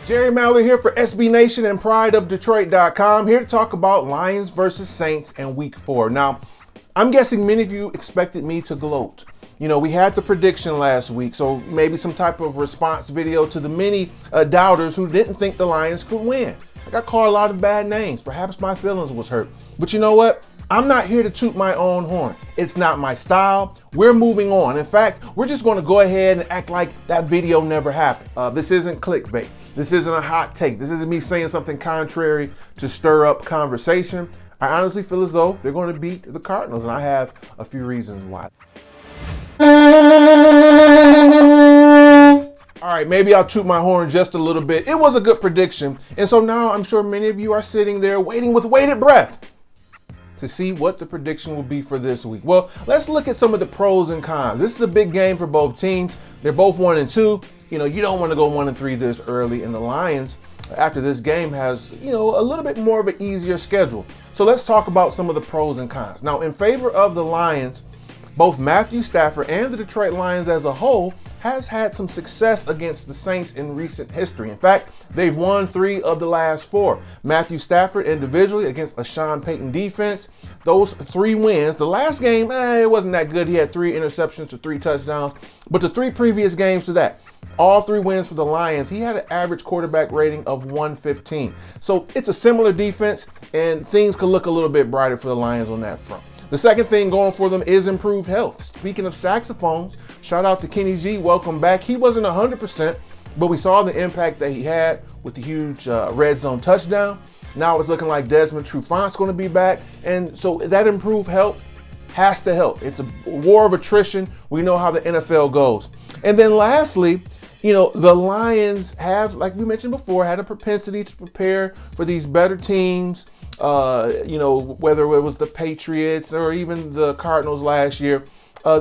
Jerry Mallory here for SB Nation and PrideOfDetroit.com, here to talk about Lions versus Saints in Week 4. Now, I'm guessing many of you expected me to gloat. You know, we had the prediction last week, so maybe some type of response video to the many doubters who didn't think the Lions could win. I got called a lot of bad names. Perhaps my feelings was hurt. But you know what? I'm not here to toot my own horn. It's not my style. We're moving on. In fact, we're just going to go ahead and act like that video never happened. This isn't clickbait. This isn't a hot take. This isn't me saying something contrary to stir up conversation. I honestly feel as though they're going to beat the Cardinals, and I have a few reasons why. All right, maybe I'll toot my horn just a little bit. It was a good prediction. And so now I'm sure many of you are sitting there waiting with bated breath to see what the prediction will be for this week. Well, let's look at some of the pros and cons. This is a big game for both teams. They're both 1-2. You know, you don't want to go 1-3 this early, and the Lions, after this game, has, you know, a little bit more of an easier schedule. So let's talk about some of the pros and cons. Now, in favor of the Lions, both Matthew Stafford and the Detroit Lions as a whole has had some success against the Saints in recent history. In fact, they've won 3 of the last 4. Matthew Stafford individually against a Sean Payton defense. Those 3 wins. The last game, it wasn't that good. He had 3 interceptions to 3 touchdowns. But the 3 previous games to that, all 3 wins for the Lions, he had an average quarterback rating of 115. So it's a similar defense, and things could look a little bit brighter for the Lions on that front. The second thing going for them is improved health. Speaking of saxophones, shout out to Kenny G. Welcome back. He wasn't 100%, but we saw the impact that he had with the huge red zone touchdown. Now it's looking like Desmond Trufant's going to be back. And so that improved health has to help. It's a war of attrition. We know how the NFL goes. And then lastly, you know, the Lions have, like we mentioned before, had a propensity to prepare for these better teams. You know, whether it was the Patriots or even the Cardinals last year,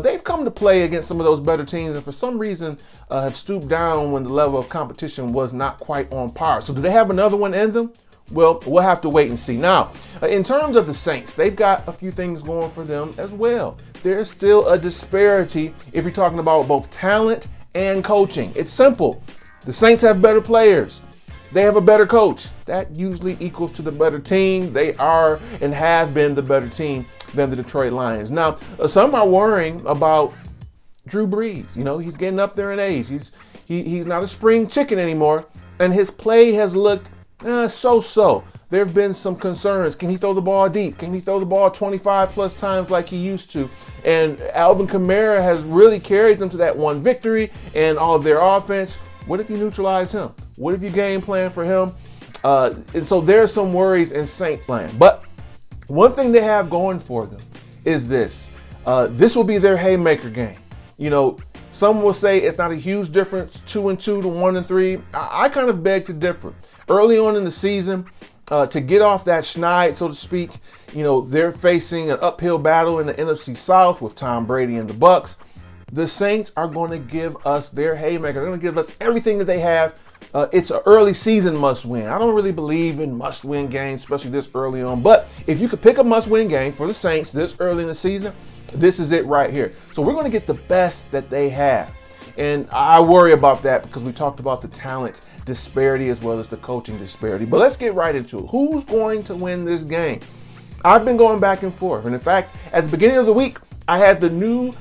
they've come to play against some of those better teams, and for some reason have stooped down when the level of competition was not quite on par. So do they have another one in them? Well, we'll have to wait and see. Now, in terms of the Saints, they've got a few things going for them as well. There's still a disparity if you're talking about both talent and coaching. It's simple. The Saints have better players. They have a better coach. That usually equals to the better team. They are and have been the better team than the Detroit Lions. Now, some are worrying about Drew Brees. You know, he's getting up there in age. He's not a spring chicken anymore, and his play has looked so-so. There have been some concerns. Can he throw the ball deep? Can he throw the ball 25 plus times like he used to? And Alvin Kamara has really carried them to that one victory and all of their offense. What if you neutralize him? What if you game plan for him? And so there's some worries in Saints land. But one thing they have going for them is this. This will be their haymaker game. You know, some will say it's not a huge difference, 2-2 to 1-3. I kind of beg to differ. Early on in the season, to get off that schneid, so to speak, you know, they're facing an uphill battle in the NFC South with Tom Brady and the Bucs. The Saints are going to give us their haymaker. They're going to give us everything that they have. It's an early season must-win. I don't really believe in must-win games, especially this early on. But if you could pick a must-win game for the Saints this early in the season, this is it right here. So we're going to get the best that they have. And I worry about that because we talked about the talent disparity as well as the coaching disparity. But let's get right into it. Who's going to win this game? I've been going back and forth. And in fact, at the beginning of the week, I had the New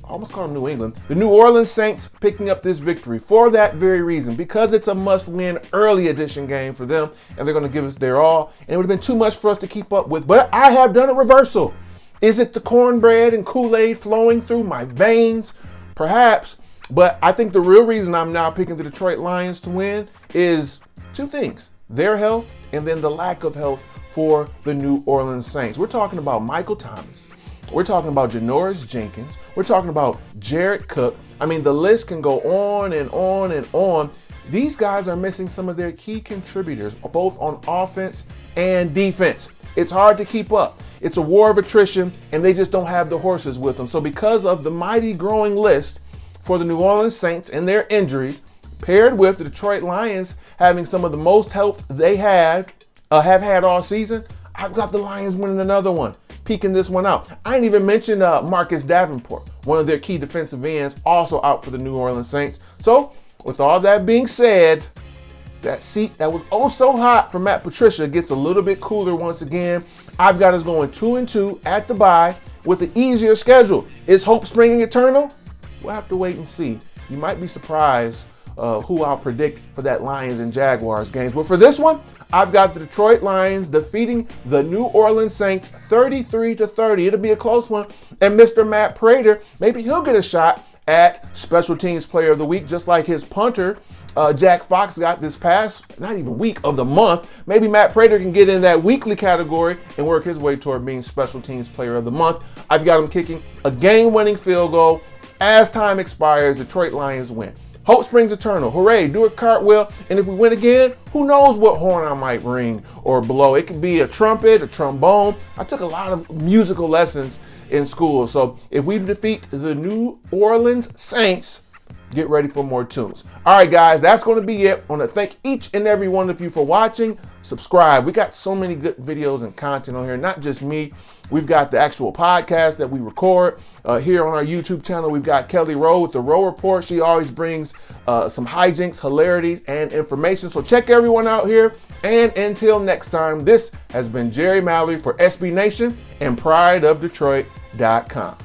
Orleans Saints picking up this victory for that very reason, because it's a must-win early edition game for them, and they're going to give us their all. And it would have been too much for us to keep up with. But I have done a reversal. Is it the cornbread and Kool-Aid flowing through my veins? Perhaps. But I think the real reason I'm now picking the Detroit Lions to win is 2 things: their health and then the lack of health for the New Orleans Saints. We're talking about Michael Thomas. We're talking about Janoris Jenkins. We're talking about Jared Cook. I mean, the list can go on and on and on. These guys are missing some of their key contributors, both on offense and defense. It's hard to keep up. It's a war of attrition, and they just don't have the horses with them. So because of the mighty growing list for the New Orleans Saints and their injuries, paired with the Detroit Lions having some of the most health they have had all season, I've got the Lions winning another one, peeking this one out. I didn't even mention Marcus Davenport, one of their key defensive ends, also out for the New Orleans Saints. So with all that being said, That seat that was oh so hot for Matt Patricia gets a little bit cooler once again. I've got us going 2-2 at the bye with an easier schedule. Is hope springing eternal? We'll have to wait and see. You might be surprised who I'll predict for that Lions and Jaguars games. But for this one, I've got the Detroit Lions defeating the New Orleans Saints 33-30. It'll be a close one. And Mr. Matt Prater, maybe he'll get a shot at Special Teams Player of the Week, just like his punter, Jack Fox, got this past, not even week of the month. Maybe Matt Prater can get in that weekly category and work his way toward being Special Teams Player of the Month. I've got him kicking a game-winning field goal. As time expires, Detroit Lions win. Hope springs eternal. Hooray, do a cartwheel. And if we win again, who knows what horn I might ring or blow. It could be a trumpet, a trombone. I took a lot of musical lessons in school. So if we defeat the New Orleans Saints, get ready for more tunes. All right, guys, that's going to be it. I want to thank each and every one of you for watching. Subscribe. We got so many good videos and content on here, not just me. We've got the actual podcast that we record here on our YouTube channel. We've got Kelly Rowe with the Rowe Report. She always brings some hijinks, hilarities, and information. So check everyone out here. And until next time, this has been Jerry Mallory for SB Nation and PrideofDetroit.com.